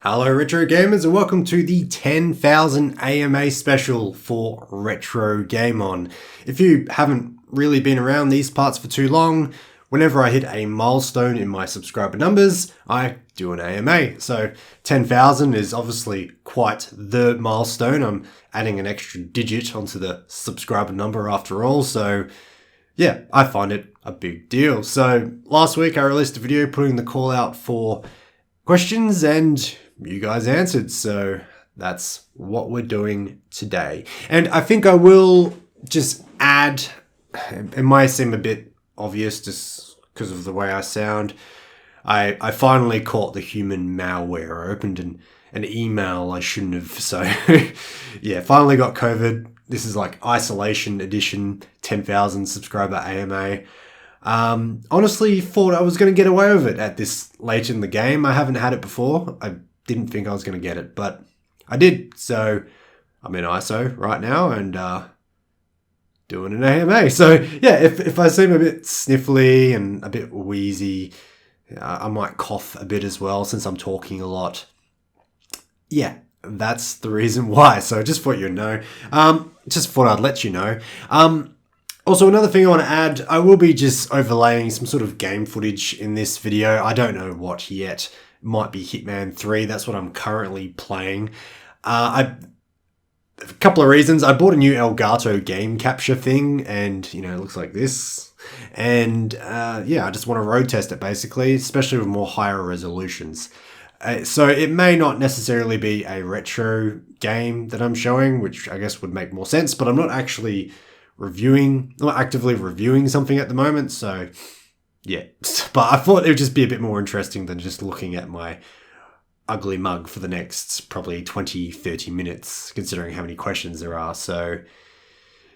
Hello Retro Gamers and welcome to the 10,000 AMA special for Retro Game On. If you haven't really been around these parts for too long, whenever I hit a milestone in my subscriber numbers, I do an AMA. So 10,000 is obviously quite the milestone. I'm adding an extra digit onto the subscriber number after all, so yeah, I find it a big deal. So last week I released a video putting the call out for questions and you guys answered, so that's what we're doing today. And I think I will just add, it might seem a bit obvious just because of the way I sound, I finally caught the human malware. I opened an email I shouldn't have, so yeah, finally got COVID. This is like isolation edition, 10,000 subscriber AMA. Honestly thought I was going to get away with it at this late in the game. I haven't had it before. I didn't think I was going to get it, but I did. So I'm in ISO right now and doing an AMA. So yeah, if I seem a bit sniffly and a bit wheezy, I might cough a bit as well since I'm talking a lot. Yeah, that's the reason why. So just thought you'd know. Just thought I'd let you know. Also, another thing I want to add, I will be just overlaying some sort of game footage in this video. I don't know what yet. It might be Hitman 3. That's what I'm currently playing. A couple of reasons. I bought a new Elgato game capture thing and, you know, it looks like this. And yeah, I just want to road test it basically, especially with more higher resolutions. So it may not necessarily be a retro game that I'm showing, which I guess would make more sense, but I'm not actually actively reviewing something at the moment, so yeah. But I thought it would just be a bit more interesting than just looking at my ugly mug for the next probably 20-30 minutes, considering how many questions there are. So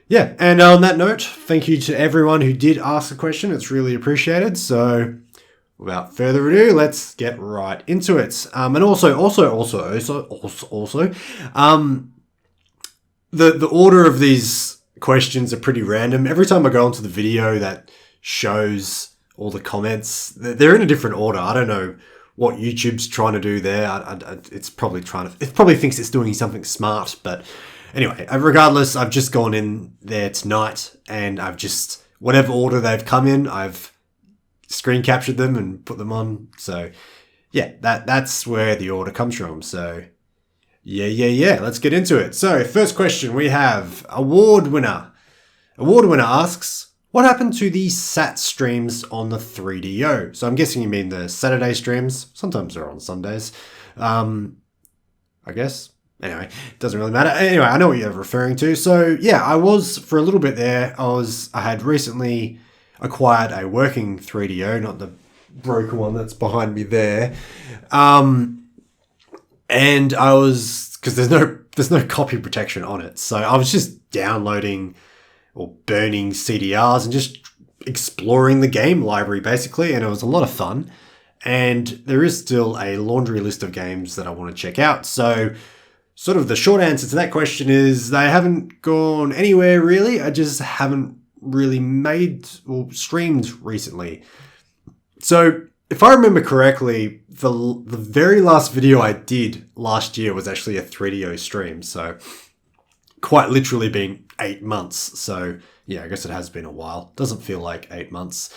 yeah, and on that note, thank you to everyone who did ask a question. It's really appreciated. So without further ado, let's get right into it. And also, the order of these questions are pretty random. Every time I go onto the video that shows all the comments, they're in a different order. I don't know what YouTube's trying to do there. It probably thinks it's doing something smart, but anyway, regardless, I've just gone in there tonight and I've just, whatever order they've come in, I've screen captured them and put them on. So yeah, that's where the order comes from. So yeah, let's get into it. So first question we have award winner. Award winner asks, what happened to the SAT streams on the 3DO? So I'm guessing you mean the Saturday streams. Sometimes they're on Sundays. I guess. Anyway, it doesn't really matter. Anyway, I know what you're referring to. So yeah, I was for a little bit there. I had recently acquired a working 3DO, not the broken one that's behind me there. And I was, because there's no copy protection on it, so I was just downloading or burning CDRs and just exploring the game library basically, and it was a lot of fun. And there is still a laundry list of games that I want to check out. So sort of the short answer to that question is they haven't gone anywhere really. I just haven't really made or streamed recently. So if I remember correctly, the very last video I did last year was actually a 3DO stream. So quite literally been 8 months. So yeah, I guess it has been a while. Doesn't feel like 8 months.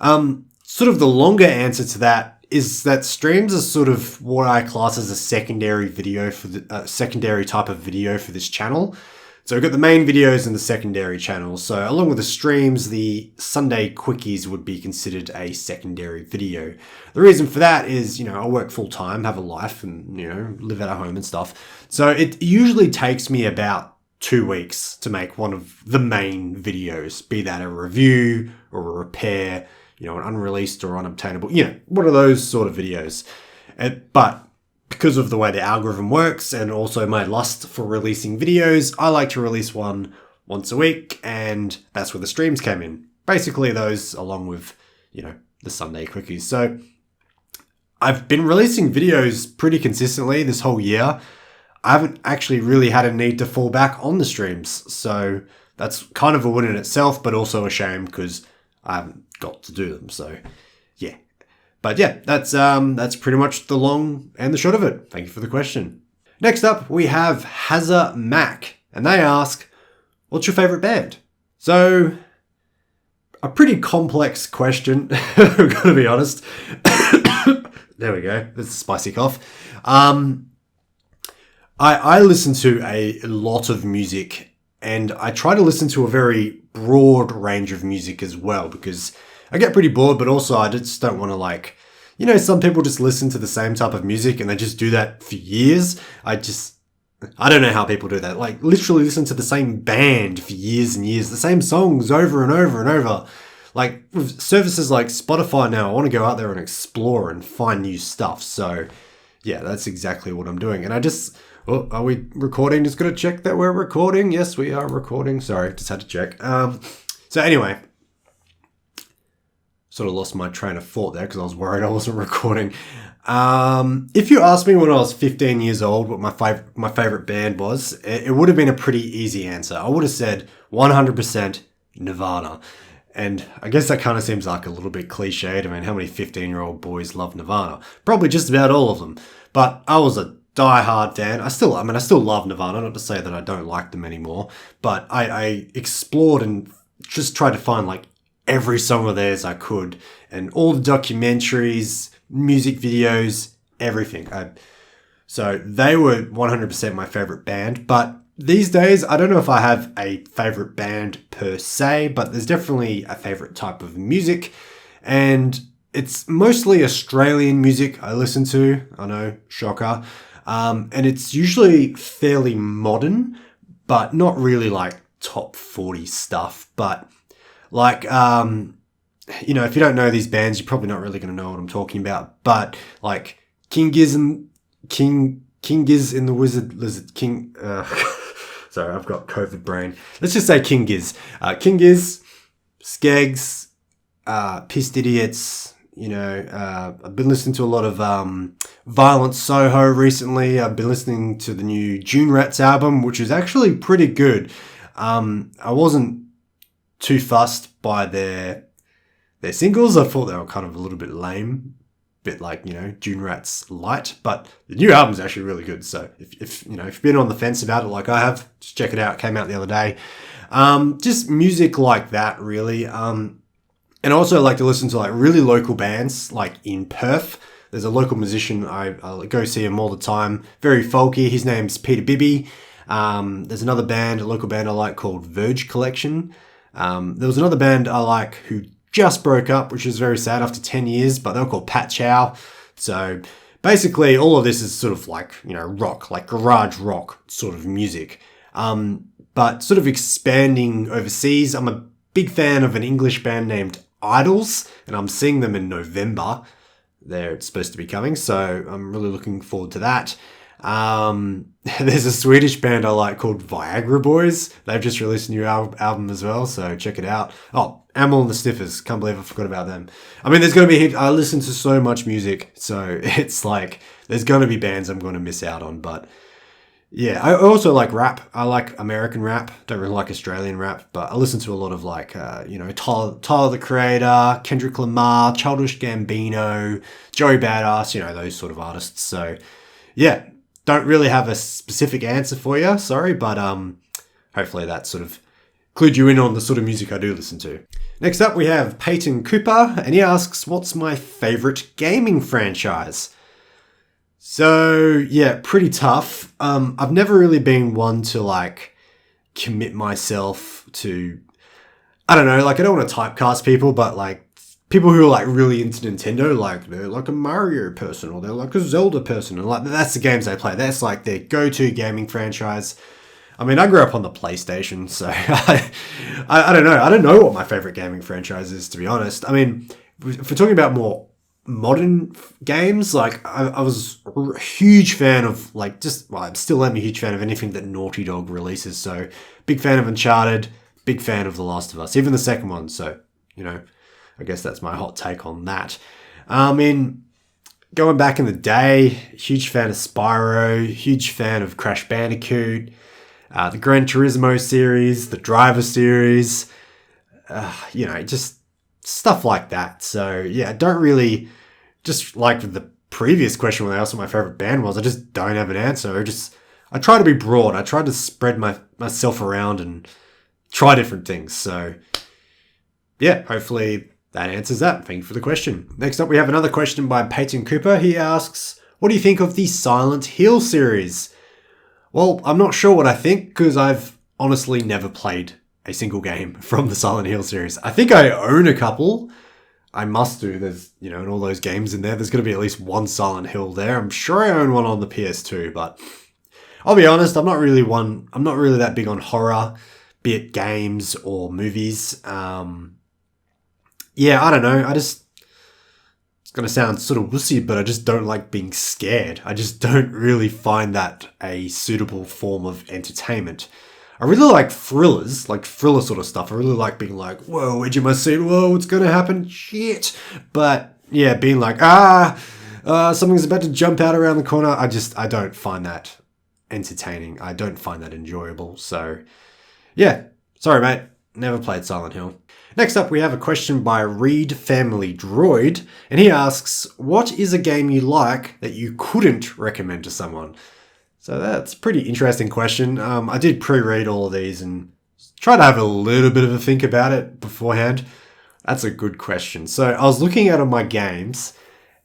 Sort of the longer answer to that is that streams are sort of what I class as a secondary video for the secondary type of video for this channel. So we've got the main videos and the secondary channels. So along with the streams, the Sunday quickies would be considered a secondary video. The reason for that is, you know, I work full time, have a life and, you know, live at home and stuff. So it usually takes me about 2 weeks to make one of the main videos, be that a review or a repair, you know, an unreleased or unobtainable, you know, one of those sort of videos. But because of the way the algorithm works and also my lust for releasing videos, I like to release one once a week, and that's where the streams came in. Basically those along with, you know, the Sunday quickies. So I've been releasing videos pretty consistently this whole year. I haven't actually really had a need to fall back on the streams. So that's kind of a win in itself, but also a shame because I haven't got to do them. So yeah. But yeah, that's pretty much the long and the short of it. Thank you for the question. Next up, we have Hazza Mac, and they ask, what's your favorite band? So, a pretty complex question, I've got to be honest. There we go. That's a spicy cough. I listen to a lot of music, and I try to listen to a very broad range of music as well, because I get pretty bored, but also I just don't want to some people just listen to the same type of music and they just do that for years. I don't know how people do that. Like, literally listen to the same band for years and years, the same songs over and over and over. Like, with services like Spotify now, I want to go out there and explore and find new stuff. So, yeah, that's exactly what I'm doing. And are we recording? Just got to check that we're recording. Yes, we are recording. Sorry, just had to check. So anyway, sort of lost my train of thought there because I was worried I wasn't recording. If you asked me when I was 15 years old what my favorite band was, it would have been a pretty easy answer. I would have said 100% Nirvana. And I guess that kind of seems like a little bit cliched. I mean, how many 15-year-old boys love Nirvana? Probably just about all of them. But I was a die-hard fan. I still love Nirvana, not to say that I don't like them anymore. But I explored and just tried to find like every song of theirs I could. And all the documentaries, music videos, everything. So they were 100% my favorite band. But these days, I don't know if I have a favorite band per se, but there's definitely a favorite type of music. And it's mostly Australian music I listen to. I know, shocker. And it's usually fairly modern, but not really like top 40 stuff. But like, if you don't know these bands, you're probably not really going to know what I'm talking about. But like King Giz in the Lizard King. Sorry, I've got COVID brain. Let's just say King Giz. King Giz, Skeggs, Pissed Idiots. I've been listening to a lot of Violent Soho recently. I've been listening to the new June Rats album, which is actually pretty good. I wasn't too fussed by their singles. I thought they were kind of a little bit lame. Bit like, June Rats light, but the new album's actually really good. So if you've been on the fence about it like I have, just check it out. It came out the other day. Just music like that, really. And I also like to listen to like really local bands, like in Perth. There's a local musician, I go see him all the time. Very folky. His name's Peter Bibby. There's another band, a local band I like called Verge Collection. There was another band I like who just broke up, which is very sad after 10 years, but they were called Pat Chow. So basically all of this is sort of like, rock, like garage rock sort of music. But sort of expanding overseas, I'm a big fan of an English band named Idols, and I'm seeing them in November. They're supposed to be coming, so I'm really looking forward to that. There's a Swedish band I like called Viagra Boys. They've just released a new album as well, so check it out. Oh, Amel and the Sniffers. Can't believe I forgot about them. I mean, there's going to be I listen to so much music, so it's like there's going to be bands I'm going to miss out on. But yeah, I also like rap. I like American rap. Don't really like Australian rap, but I listen to a lot of like, Tyler the Creator, Kendrick Lamar, Childish Gambino, Joey Badass, those sort of artists. So yeah, don't really have a specific answer for you. Sorry, but hopefully that sort of clued you in on the sort of music I do listen to. Next up, we have Peyton Cooper, and he asks, what's my favorite gaming franchise? So, yeah, pretty tough. I've never really been one to, like, commit myself to, I don't know, like, I don't want to typecast people, but, like, people who are, like, really into Nintendo, like, they're, like, a Mario person, or they're, like, a Zelda person, and, like, that's the games they play. That's, like, their go-to gaming franchise. I mean, I grew up on the PlayStation, so I don't know. I don't know what my favorite gaming franchise is, to be honest. I mean, if we're talking about more modern games, like I was a huge fan of I still am a huge fan of anything that Naughty Dog releases. So big fan of Uncharted, big fan of The Last of Us, even the second one. So, I guess that's my hot take on that. I mean, going back in the day, huge fan of Spyro, huge fan of Crash Bandicoot, the Gran Turismo series, the Driver series, just stuff like that. So yeah, don't really just like with the previous question when I asked what my favorite band was, I just don't have an answer. I try to be broad. I try to spread myself around and try different things. So yeah, hopefully that answers that. Thank you for the question. Next up, we have another question by Peyton Cooper. He asks, what do you think of the Silent Hill series? Well, I'm not sure what I think because I've honestly never played a single game from the Silent Hill series. I think I own a couple. I must do. There's, in all those games in there's going to be at least one Silent Hill there. I'm sure I own one on the PS2, but I'll be honest, I'm not really that big on horror, be it games or movies. Yeah, I don't know. It's going to sound sort of wussy, but I just don't like being scared. I just don't really find that a suitable form of entertainment. I really like thrillers, like thriller sort of stuff. I really like being like, whoa, edge of my seat, whoa, what's going to happen? Shit. But yeah, being like, something's about to jump out around the corner. I don't find that entertaining. I don't find that enjoyable. So yeah, sorry, mate. Never played Silent Hill. Next up, we have a question by Reed Family Droid, and he asks, what is a game you like that you couldn't recommend to someone? So that's a pretty interesting question. I did pre-read all of these and try to have a little bit of a think about it beforehand. That's a good question. So I was looking at all my games,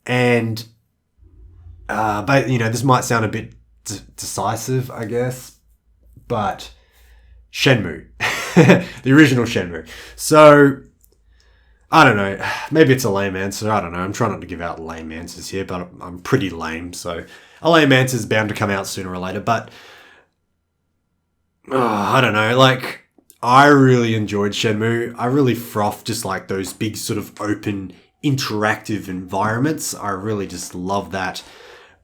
and but this might sound a bit decisive, I guess, but Shenmue. The original Shenmue. So, I don't know. Maybe it's a lame answer. I don't know. I'm trying not to give out lame answers here, but I'm pretty lame. So, a lame answer is bound to come out sooner or later. But, I don't know. Like, I really enjoyed Shenmue. I really froth just like those big sort of open, interactive environments. I really just love that.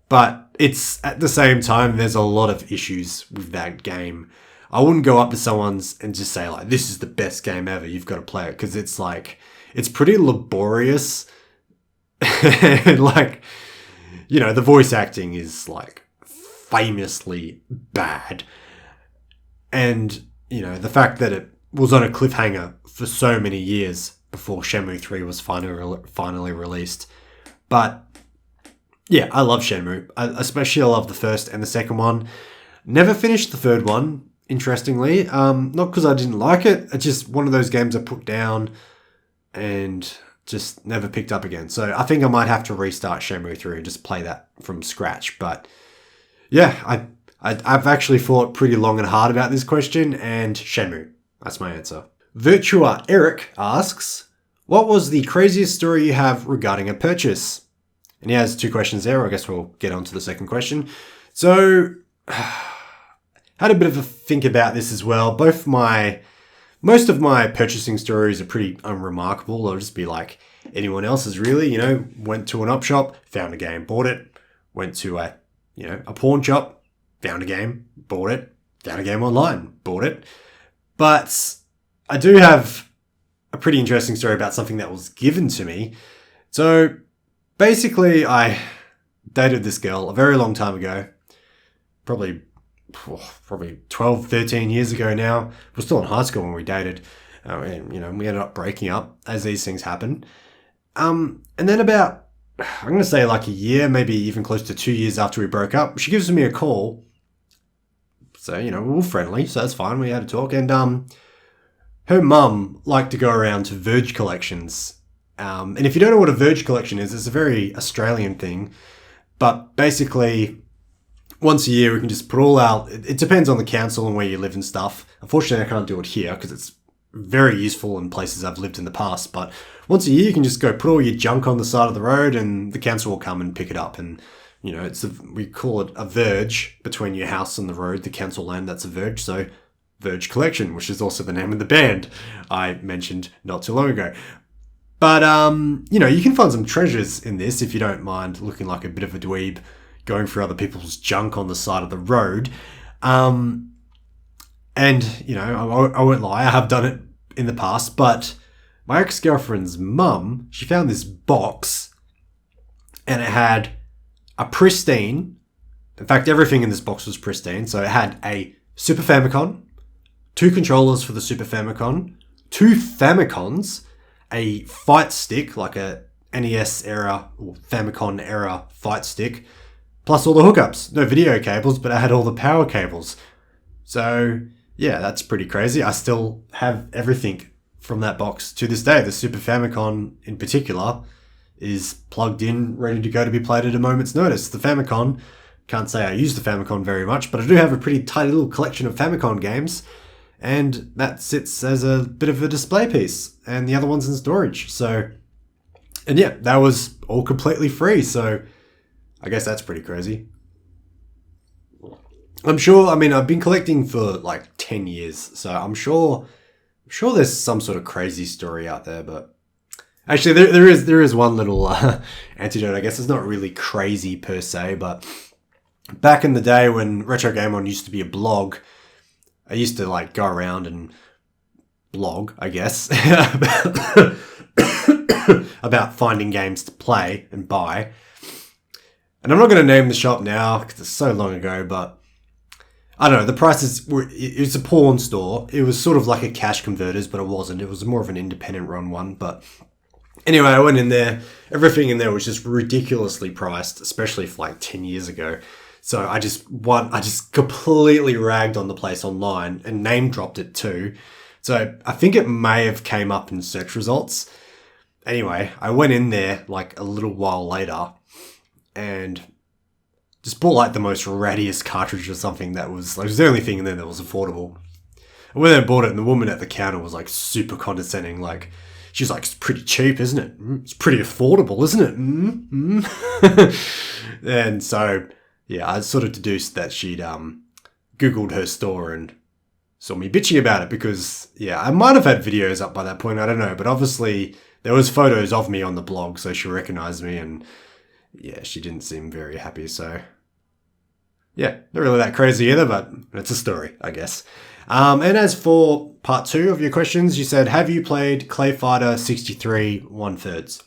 But it's, at the same time, there's a lot of issues with that game. I wouldn't go up to someone's and just say like, this is the best game ever, you've got to play it. Because it's like, it's pretty laborious. And like, the voice acting is like famously bad. And, the fact that it was on a cliffhanger for so many years before Shenmue 3 was finally released. But yeah, I love Shenmue. I love the first and the second one. Never finished the third one. Interestingly, not because I didn't like it. It's just one of those games I put down and just never picked up again. So I think I might have to restart Shenmue 3 and just play that from scratch. But yeah, I've actually thought pretty long and hard about this question, and Shenmue. That's my answer. Virtua Eric asks, what was the craziest story you have regarding a purchase? And he has two questions there. I guess we'll get on to the second question. So had a bit of a think about this as well. Most of my purchasing stories are pretty unremarkable. They'll just be like anyone else's really, went to an op shop, found a game, bought it. Went to a pawn shop, found a game, bought it. Found a game online, bought it. But I do have a pretty interesting story about something that was given to me. So basically I dated this girl a very long time ago, probably 12, 13 years ago now. We're still in high school when we dated. And, we ended up breaking up, as these things happen. And then about, I'm going to say like a year, maybe even close to 2 years after we broke up, she gives me a call. So, we were friendly, so that's fine. We had a talk. And her mum liked to go around to Verge Collections. And if you don't know what a Verge Collection is, it's a very Australian thing. But basically, once a year, we can just put all out. It depends on the council and where you live and stuff. Unfortunately, I can't do it here because it's very useful in places I've lived in the past. But once a year, you can just go put all your junk on the side of the road and the council will come and pick it up. And, we call it a verge between your house and the road, the council land, that's a verge. So Verge Collection, which is also the name of the band I mentioned not too long ago. But, you can find some treasures in this if you don't mind looking like a bit of a dweeb, going through other people's junk on the side of the road. And, I won't lie, I have done it in the past, but my ex-girlfriend's mum, she found this box and it had a pristine, in fact, everything in this box was pristine. So it had a Super Famicon, 2 controllers for the Super Famicon, 2 Famicons, a fight stick, like a NES era or Famicon era fight stick, plus all the hookups. No video cables, but I had all the power cables. So yeah, that's pretty crazy. I still have everything from that box to this day. The Super Famicon in particular is plugged in, ready to go to be played at a moment's notice. The Famicon, can't say I use the Famicon very much, but I do have a pretty tidy little collection of Famicon games, and that sits as a bit of a display piece, and the other one's in storage. So, and yeah, that was all completely free, so I guess that's pretty crazy. I'm sure, I mean, I've been collecting for like 10 years, so I'm sure there's some sort of crazy story out there, but actually there is one little antidote. I guess it's not really crazy per se, but back in the day when Retro Game On used to be a blog, I used to like go around and blog, I guess, about finding games to play and buy. And I'm not going to name the shop now because it's so long ago, but I don't know, the prices were, it's a pawn store. It was sort of like a Cash Converters, but it wasn't. It was more of an independent run one. But anyway, I went in there. Everything in there was just ridiculously priced, especially for like 10 years ago. So I just completely ragged on the place online and name dropped it too. So I think it may have came up in search results. Anyway, I went in there like a little while later and just bought like the most rattiest cartridge or something that was like, it was the only thing in there that was affordable. I went there and bought it, and the woman at the counter was like super condescending. Like, she's like, "It's pretty cheap, isn't it? It's pretty affordable, isn't it?" And so, yeah, I sort of deduced that she'd Googled her store and saw me bitching about it because, yeah, I might have had videos up by that point. I don't know, but obviously there was photos of me on the blog, so she recognized me, and yeah, she didn't seem very happy, so yeah, not really that crazy either, but it's a story, I guess. And as for part 2 of your questions, you said, have you played Clay Fighter 63 1/3?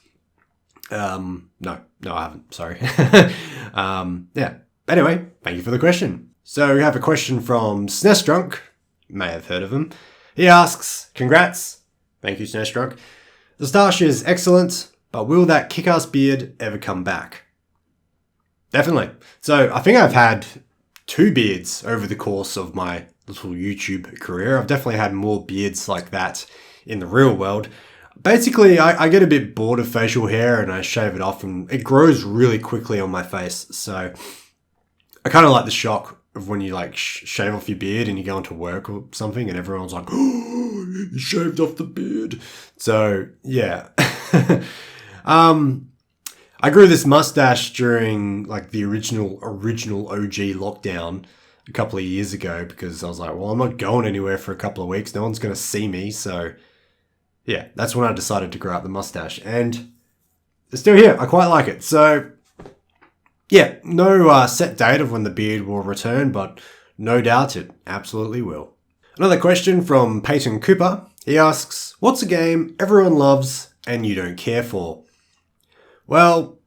No, I haven't, sorry. Yeah, anyway, thank you for the question. So we have a question from SNES Drunk, may have heard of him. He asks, congrats, thank you SNES Drunk. The stash is excellent, but will that kick-ass beard ever come back? Definitely. So I think I've had 2 beards over the course of my little YouTube career. I've definitely had more beards like that in the real world. Basically, I get a bit bored of facial hair and I shave it off, and it grows really quickly on my face. So I kind of like the shock of when you like shave off your beard and you go into work or something and everyone's like, "Oh, you shaved off the beard." So yeah. I grew this mustache during like the original OG lockdown a couple of years ago because I was like, well, I'm not going anywhere for a couple of weeks. No one's going to see me. So yeah, that's when I decided to grow out the mustache, and it's still here. I quite like it. So yeah, no set date of when the beard will return, but no doubt it absolutely will. Another question from Peyton Cooper. He asks, what's a game everyone loves and you don't care for? Well,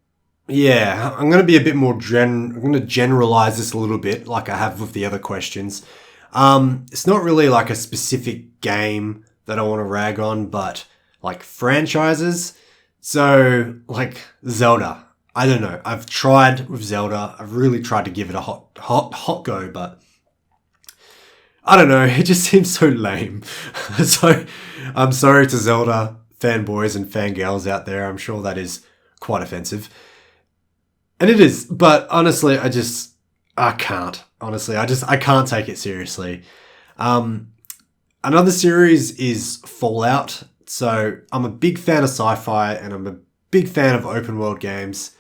yeah, I'm going to be a bit more I'm going to generalize this a little bit like I have with the other questions. It's not really like a specific game that I want to rag on, but like franchises. So like Zelda, I don't know. I've tried with Zelda. I've really tried to give it a hot go, but I don't know. It just seems so lame. So I'm sorry to Zelda fanboys and fangirls out there. I'm sure that is quite offensive. And it is, but honestly, I can't. Honestly, I can't take it seriously. Another series is Fallout. So I'm a big fan of sci-fi and I'm a big fan of open world games.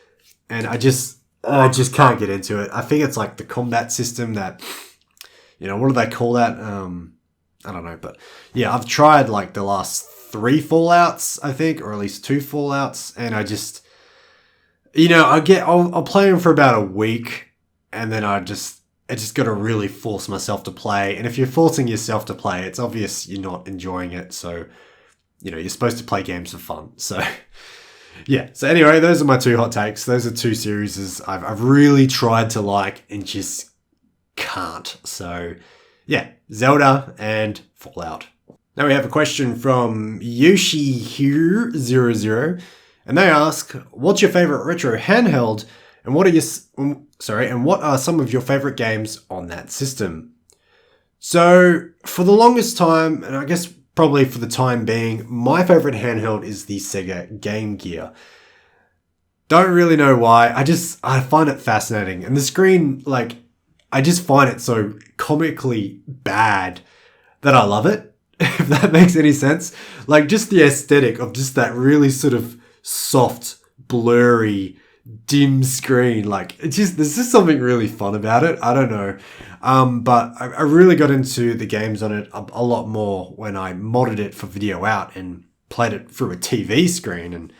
And I just can't get into it. I think it's like the combat system that, you know, what do they call that? I don't know, but yeah, I've tried like the last 3 Fallouts, I think, or at least 2 Fallouts, and I just, you know, I'll play them for about a week, and then I just got to really force myself to play. And if you're forcing yourself to play, it's obvious you're not enjoying it. So, you know, you're supposed to play games for fun. So, yeah. So anyway, those are my 2 hot takes. Those are 2 series I've really tried to like and just can't. So, yeah, Zelda and Fallout. Now we have a question from Yoshi here 00. And they ask, what's your favorite retro handheld? And what are some of your favorite games on that system? So for the longest time, and I guess probably for the time being, my favorite handheld is the Sega Game Gear. Don't really know why. I find it fascinating. And the screen, like, I just find it so comically bad that I love it, if that makes any sense. Like, just the aesthetic of just that really sort of soft, blurry, dim screen. Like, there's just something really fun about it. I don't know. But I really got into the games on it a lot more when I modded it for Video Out and played it through a TV screen. And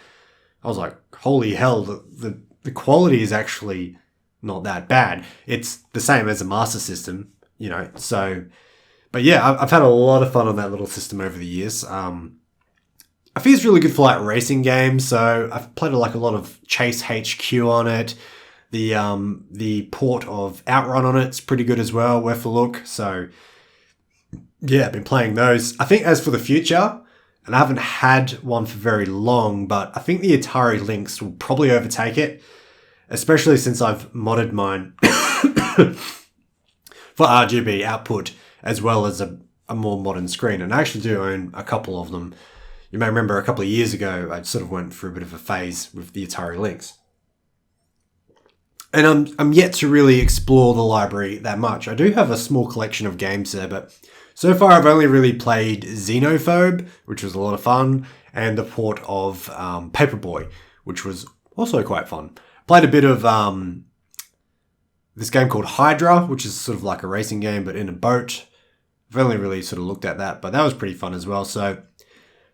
I was like, holy hell, the quality is actually not that bad. It's the same as a Master System, you know, so... But yeah, I've had a lot of fun on that little system over the years. I think it's really good for like racing games. So I've played like a lot of Chase HQ on it. The port of Outrun on it's pretty good as well, worth a look. So yeah, I've been playing those. I think as for the future, and I haven't had one for very long, but I think the Atari Lynx will probably overtake it, especially since I've modded mine for RGB output as well as a more modern screen. And I actually do own a couple of them. You may remember a couple of years ago, I sort of went through a bit of a phase with the Atari Lynx. And I'm yet to really explore the library that much. I do have a small collection of games there, but so far I've only really played Xenophobe, which was a lot of fun, and the port of Paperboy, which was also quite fun. Played a bit of this game called Hydra, which is sort of like a racing game, but in a boat. I've only really sort of looked at that, but that was pretty fun as well. So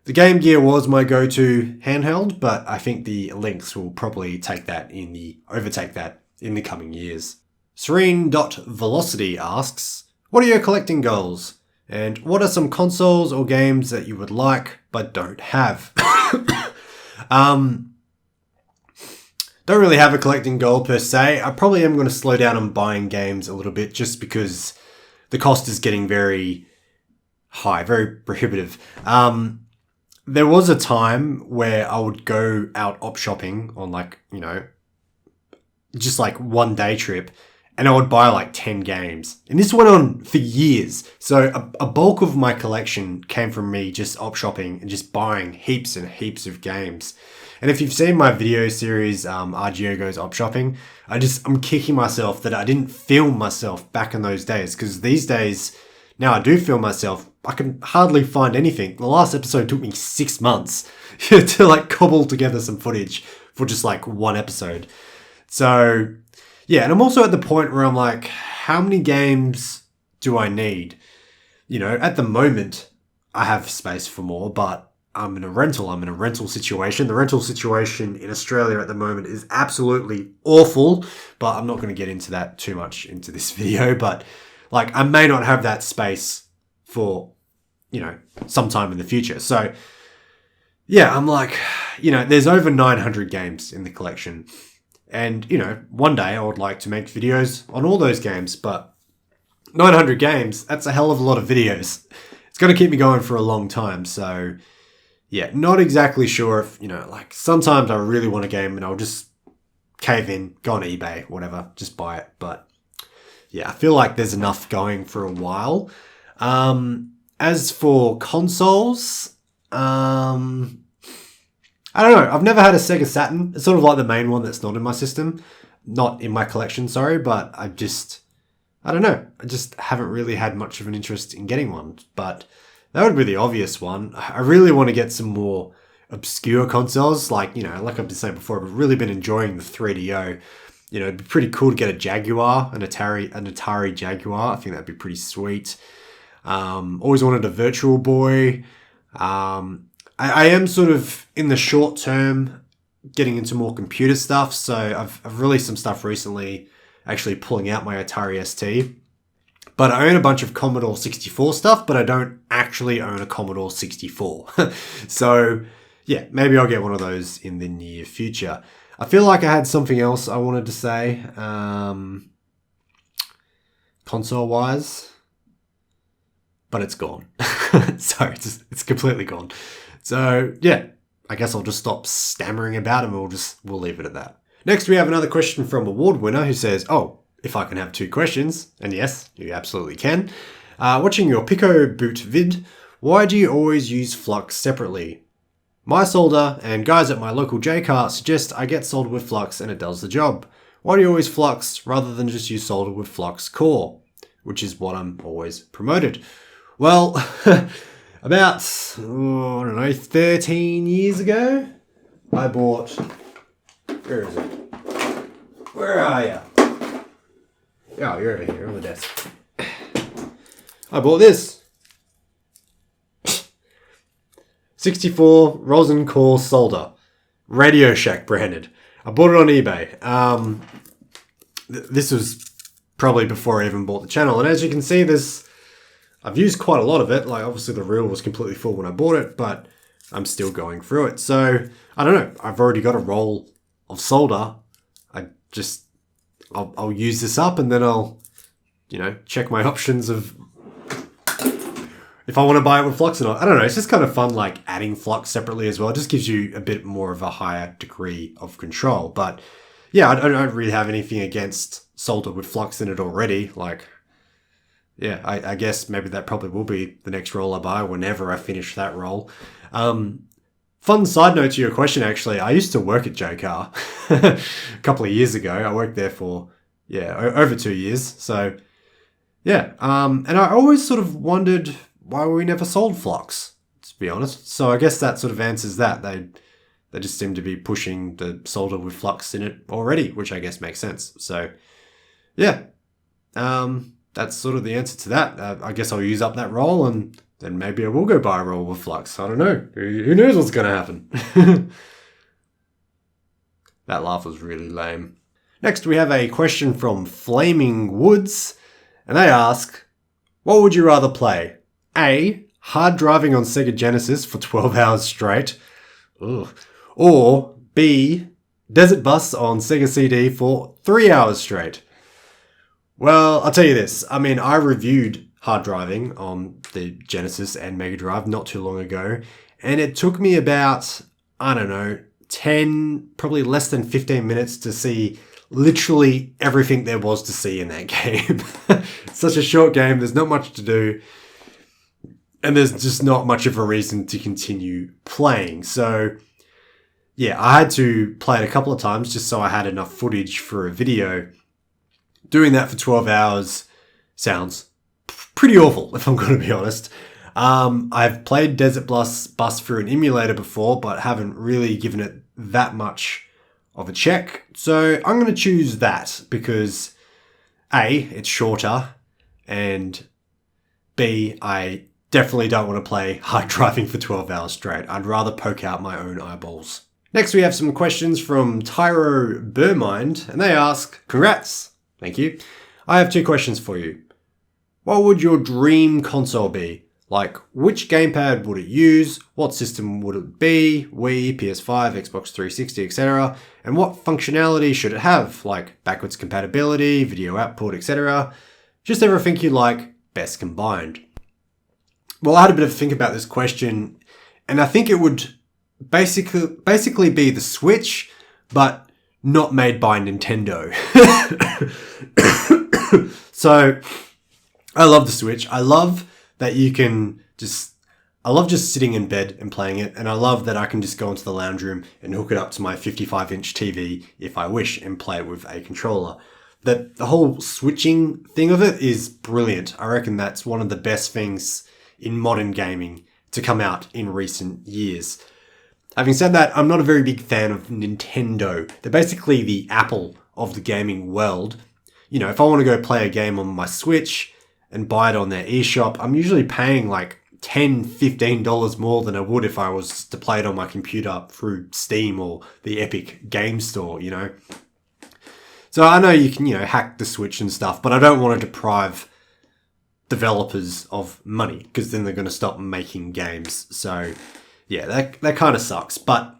the Game Gear was my go-to handheld, but I think the Lynx will probably overtake that in the coming years. Serene.Velocity asks, what are your collecting goals? And what are some consoles or games that you would like but don't have? Don't really have a collecting goal per se. I probably am going to slow down on buying games a little bit just because the cost is getting very high, very prohibitive. There was a time where I would go out op shopping on like, you know, just like one day trip, and I would buy like 10 games. And this went on for years. So a bulk of my collection came from me just op shopping and just buying heaps and heaps of games. And if you've seen my video series, RGO Goes Op Shopping, I'm kicking myself that I didn't film myself back in those days. Because these days, now I do film myself, I can hardly find anything. The last episode took me 6 months to like cobble together some footage for just like one episode. So yeah, and I'm also at the point where I'm like, how many games do I need? You know, at the moment, I have space for more, but I'm in a rental situation. The rental situation in Australia at the moment is absolutely awful, but I'm not going to get into that too much into this video. But like, I may not have that space for, you know, sometime in the future. So yeah, I'm like, you know, there's over 900 games in the collection. And, you know, one day I would like to make videos on all those games, but 900 games, that's a hell of a lot of videos. It's going to keep me going for a long time. So yeah, not exactly sure if, you know, like sometimes I really want a game and I'll just cave in, go on eBay, whatever, just buy it. But yeah, I feel like there's enough going for a while. As for consoles, I don't know. I've never had a Sega Saturn. It's sort of like the main one that's not in my system. Not in my collection, sorry, but I don't know. I just haven't really had much of an interest in getting one. But that would be the obvious one. I really want to get some more obscure consoles. Like, you know, like I've been saying before, I've really been enjoying the 3DO. You know, it'd be pretty cool to get a Jaguar, an Atari Jaguar. I think that'd be pretty sweet. Always wanted a Virtual Boy. I am sort of in the short term getting into more computer stuff. So I've released some stuff recently, actually pulling out my Atari ST. But I own a bunch of Commodore 64 stuff, but I don't actually own a Commodore 64. So yeah, maybe I'll get one of those in the near future. I feel like I had something else I wanted to say, console-wise, but it's gone. Sorry, it's completely gone. So yeah, I guess I'll just stop stammering about and we'll leave it at that. Next, we have another question from Award Winner who says, oh, if I can have 2 questions. And yes, you absolutely can. Watching your Pico boot vid, why do you always use flux separately? My solder and guys at my local JCar suggest I get solder with flux and it does the job. Why do you always flux rather than just use solder with flux core? Which is what I'm always promoted. Well, about, 13 years ago, I bought, where is it? Where are you? Oh, you're over here on the desk. I bought this. 64 rosin core solder. Radio Shack branded. I bought it on eBay. This was probably before I even bought the channel. And as you can see, I've used quite a lot of it. Like, obviously the reel was completely full when I bought it, but I'm still going through it. So, I don't know. I've already got a roll of solder. I'll use this up and then I'll, check my options of if I want to buy it with flux or not. I don't know. It's just kind of fun, like adding flux separately as well. It just gives you a bit more of a higher degree of control. But yeah, I don't really have anything against solder with flux in it already. Like, yeah, I guess maybe that probably will be the next roll I buy whenever I finish that roll. Fun side note to your question, actually. I used to work at JCar a couple of years ago. I worked there for, over 2 years. So, yeah. And I always sort of wondered why we never sold flux, to be honest. So I guess that sort of answers that. They just seem to be pushing the solder with flux in it already, which I guess makes sense. So, yeah. That's sort of the answer to that. I guess I'll use up that roll and then maybe I will go buy a roll with flux. I don't know. Who knows what's going to happen? That laugh was really lame. Next, we have a question from Flaming Woods. And they ask, what would you rather play? A, hard driving on Sega Genesis for 12 hours straight. Ugh. Or B, Desert Bus on Sega CD for 3 hours straight. Well, I'll tell you this. I mean, I reviewed hard driving on the Genesis and Mega Drive not too long ago, and it took me about, 10, probably less than 15 minutes to see literally everything there was to see in that game. It's such a short game, there's not much to do, and there's just not much of a reason to continue playing. So, yeah, I had to play it a couple of times just so I had enough footage for a video. Doing that for 12 hours sounds pretty awful, if I'm going to be honest. I've played Desert Bus through an emulator before, but haven't really given it that much of a check. So I'm going to choose that because A, it's shorter, and B, I definitely don't want to play hard driving for 12 hours straight. I'd rather poke out my own eyeballs. Next, we have some questions from Tyro Burmind, and they ask, congrats, thank you. I have 2 questions for you. What would your dream console be? Like, which gamepad would it use? What system would it be? Wii, PS5, Xbox 360, etc. And what functionality should it have? Like backwards compatibility, video output, etc. Just everything you like, best combined. Well, I had a bit of a think about this question, and I think it would basically be the Switch, but not made by Nintendo. So, I love the Switch. I love that you can I love just sitting in bed and playing it, and I love that I can just go into the lounge room and hook it up to my 55-inch TV if I wish and play it with a controller. The whole switching thing of it is brilliant. I reckon that's one of the best things in modern gaming to come out in recent years. Having said that, I'm not a very big fan of Nintendo. They're basically the Apple of the gaming world. You know, if I want to go play a game on my Switch and buy it on their eShop, I'm usually paying like $10, $15 more than I would if I was to play it on my computer through Steam or the Epic Game Store, you know. So I know you can, hack the Switch and stuff, but I don't want to deprive developers of money because then they're going to stop making games. So yeah, that kind of sucks. But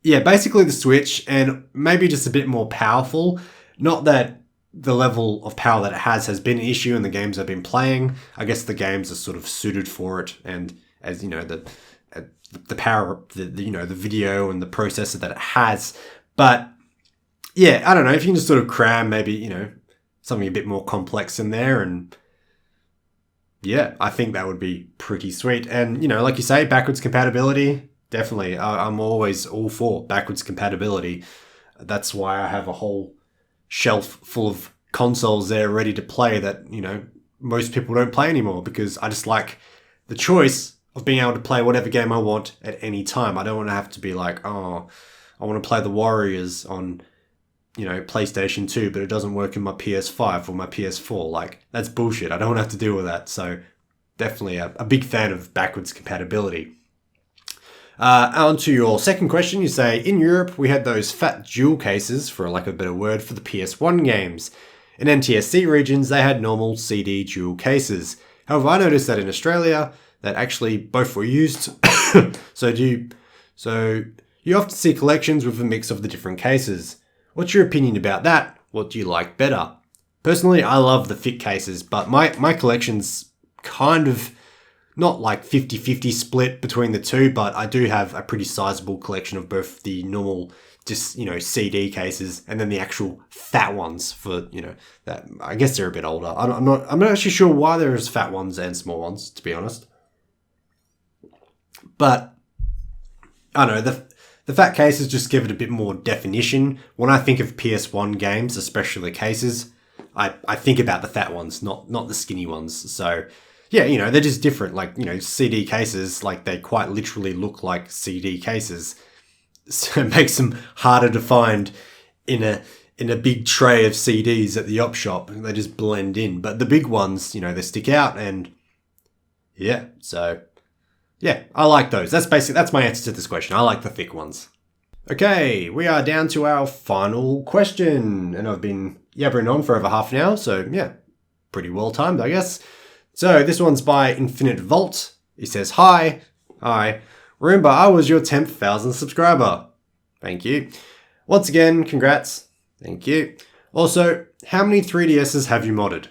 yeah, basically the Switch, and maybe just a bit more powerful. Not that the level of power that it has been an issue in the games I've been playing. I guess the games are sort of suited for it, and as you know, the the power, the video and the processor that it has. But yeah, I don't know if you can just sort of cram maybe, something a bit more complex in there, and yeah, I think that would be pretty sweet. And, like you say, backwards compatibility, definitely. I'm always all for backwards compatibility. That's why I have a whole shelf full of consoles there ready to play that, most people don't play anymore, because I just like the choice of being able to play whatever game I want at any time. I don't want to have to be like, oh, I want to play the Warriors on, PlayStation 2, but it doesn't work in my PS5 or my PS4. Like, that's bullshit. I don't want to have to deal with that. So definitely a big fan of backwards compatibility. On to your second question, you say, in Europe, we had those fat jewel cases, for lack of a better word, for the PS1 games. In NTSC regions, they had normal CD jewel cases. However, I noticed that in Australia, that actually both were used. So you often see collections with a mix of the different cases. What's your opinion about that? What do you like better? Personally, I love the thick cases, but my collection's kind of not like 50-50 split between the two, but I do have a pretty sizable collection of both the normal, just, CD cases and then the actual fat ones for, that I guess they're a bit older. I'm not actually sure why there's fat ones and small ones, to be honest. But I don't know, the fat cases just give it a bit more definition. When I think of PS1 games, especially the cases, I think about the fat ones, not the skinny ones. So yeah, they're just different. Like, CD cases, like they quite literally look like CD cases. So it makes them harder to find in a big tray of CDs at the op shop. They just blend in. But the big ones, they stick out, and yeah, so yeah, I like those. That's my answer to this question. I like the thick ones. Okay, we are down to our final question, and I've been yabbering on for over half an hour, so yeah, pretty well timed, I guess. So this one's by Infinite Vault. He says, Hi. Remember, I was your 10,000th subscriber. Thank you. Once again, congrats. Thank you. Also, how many 3DSs have you modded?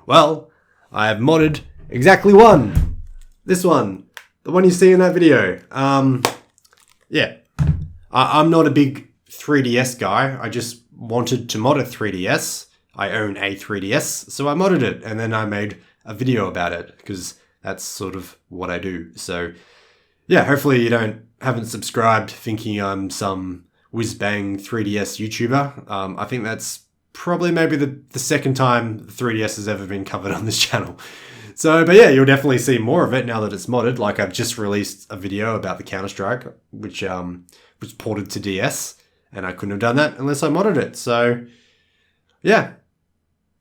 Well, I have modded exactly one. This one. The one you see in that video. Yeah. I'm not a big 3DS guy. I just wanted to mod a 3DS. I own a 3DS, so I modded it, and then I made a video about it, because that's sort of what I do. So yeah, hopefully you haven't subscribed thinking I'm some whiz-bang 3DS YouTuber. I think that's probably maybe the second time the 3DS has ever been covered on this channel. So, but yeah, you'll definitely see more of it now that it's modded. Like, I've just released a video about the Counter-Strike, which was ported to DS, and I couldn't have done that unless I modded it. So yeah,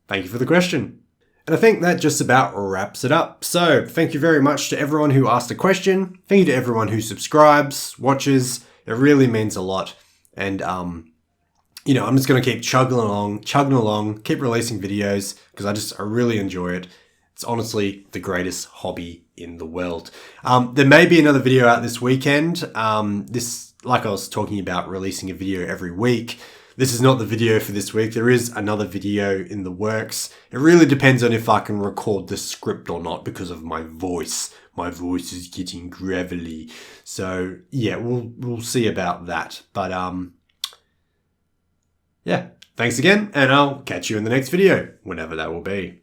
thank you for the question. And I think that just about wraps it up. So thank you very much to everyone who asked a question. Thank you to everyone who subscribes, watches. It really means a lot. And, I'm just going to keep chugging along, keep releasing videos, because I really enjoy it. It's honestly the greatest hobby in the world. There may be another video out this weekend. Like I was talking about releasing a video every week. This is not the video for this week. There is another video in the works. It really depends on if I can record the script or not because of my voice. My voice is getting gravelly. So yeah, we'll see about that. But yeah, thanks again, and I'll catch you in the next video, whenever that will be.